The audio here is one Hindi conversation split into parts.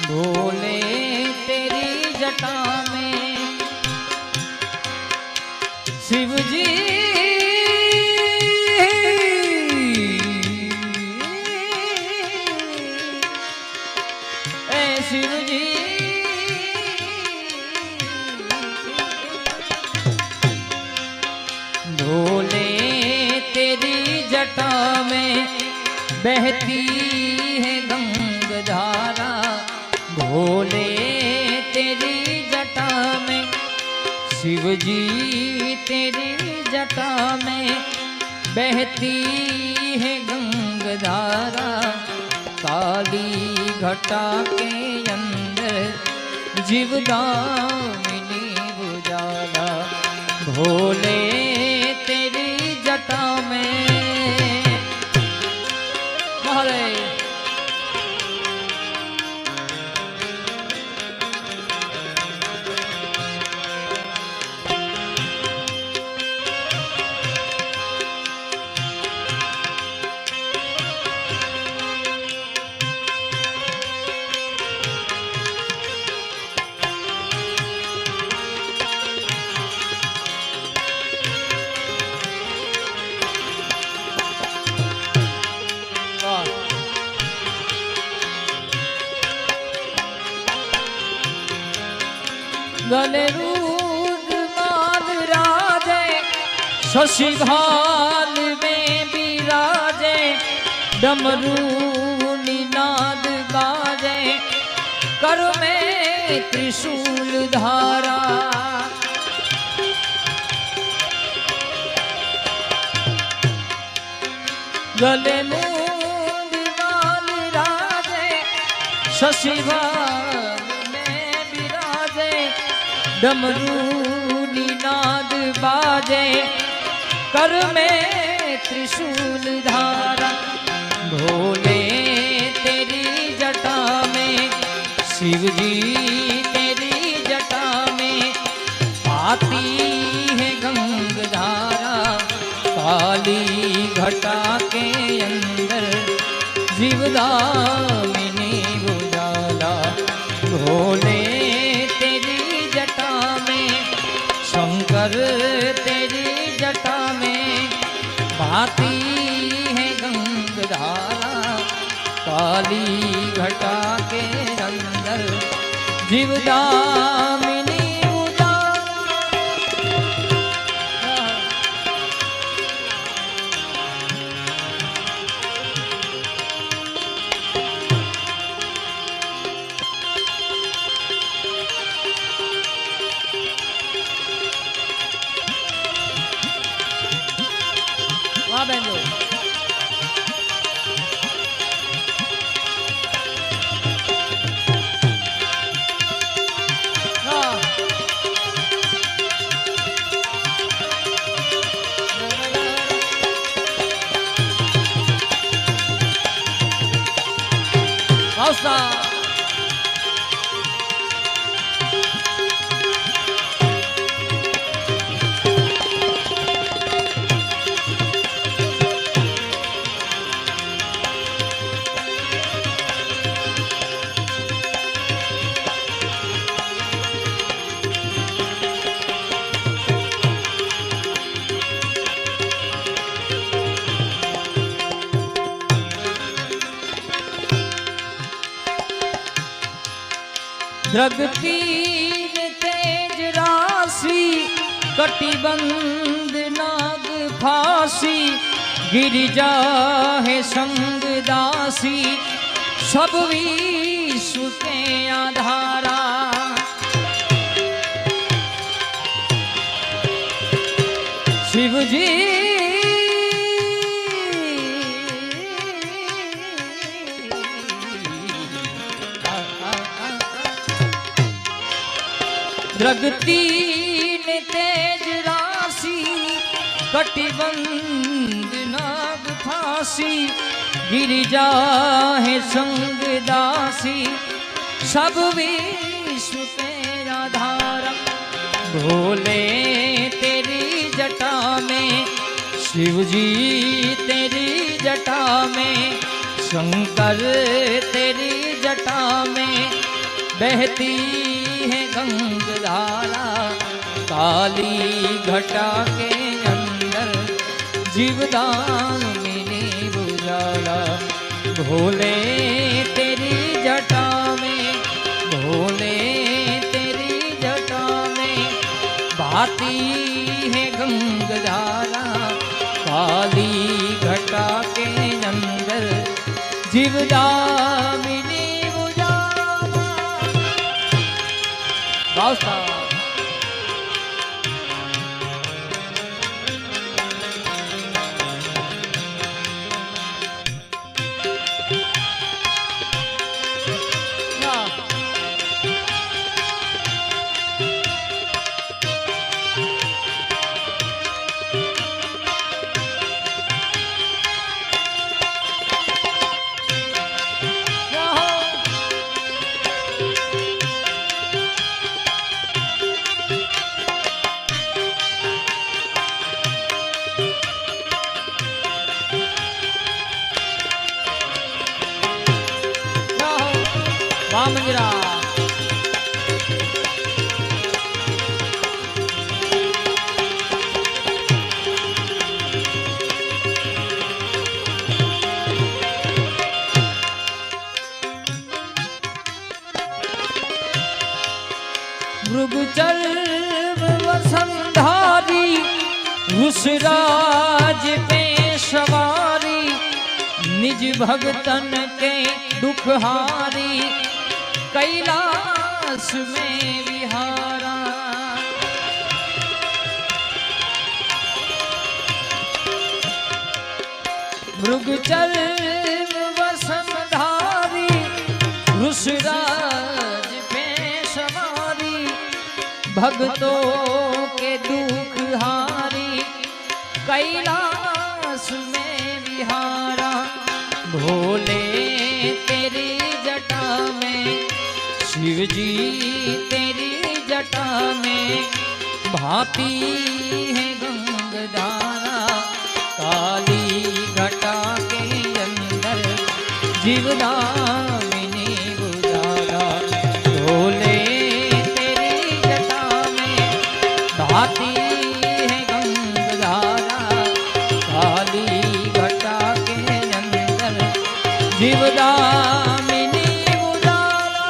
भोले तेरी जटा में शिव जी शिव जी भोले तेरी जटा में बहती है गंगाधारा भोले तेरी जटा में शिव जी तेरी जटा में बहती है गंगाधारा काली घटा के अंदर जीवदामिनी उजाला भोले तेरी जटा में हरे गले रुद्रमाल राजे शशि भाल में विराजे डमरू निनाद बाजे कर में त्रिशूल धारा गले रुद्रमाल राजे शशि भाल डमरू निनाद बाजे कर में त्रिशूल धारा भोले तेरी जटा में शिव जी तेरी जटा में आती है गंगाधारा काली घटा के अंदर जीवदामिनी उजाला भोले शंकर तेरी जटा में भाती है गंगाधारा काली घटा के अंदर जीवदामिनी बेंजो द्रगती तेज राशि कटिबंध नाग फांसी गिरिजा है संग दासी सब विश्व के आधारा शिव जी द्रगती तेज राशि कटिबंध नाग फांसी गिरिजा है संग दासी सब विश्व के आधारा भोले तेरी जटा में शिव जी तेरी जटा में शंकर तेरी जटा में बहती है गंगधारा, काली घटा के अंदर जीवदामिनी उजाला। भोले तेरी जटा में, भोले तेरी जटा में भाती है गंगधारा, काली घटा के अंदर जीवदामिनी उजाला। गाओ मंजरा। मृगचल वसंधारी, रुसराज पे सवारी, निज भगतन के दुखहारी, कैलाश में विहारा। मृगचल वसंधारी, रुसराज पे सवारी, भक्तों के दुखहारी, कैलाश में विहारा। भोले तेरी जटा में, शिव जी तेरी जटा में भाती है गंगधारा, काली घटा के अंदर जीवदामिनी उजाला। भोले तेरी जटा में भाती है गंगधारा, काली घटा के अंदर जीवदामिनी उजाला।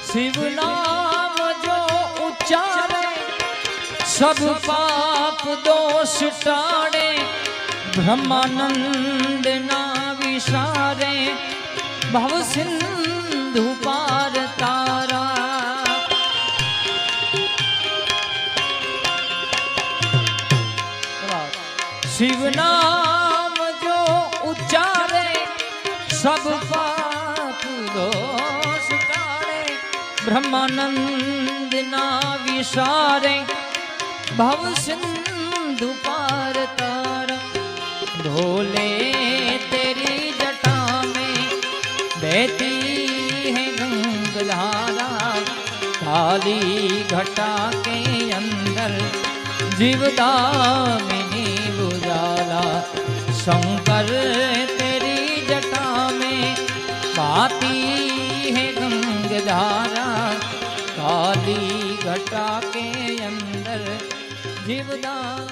शिव नाम जो उच्चारे, सब पाप दोष टाड़े, ब्रह्मानंद ना विसारे, भव सिंधु पार तारा। शिव नाम जो उच्चारे, सब पाप दोष टाड़े, ब्रह्मानंद ना विसारे, भव सिंधु पार तारा। भोले तेरी जटा में बहती है गंगधारा, काली घटा के अंदर जीवदामिनी उजाला। शंकर तेरी जटा में भाती है गंगधारा, काली घटा के अंदर जीवदान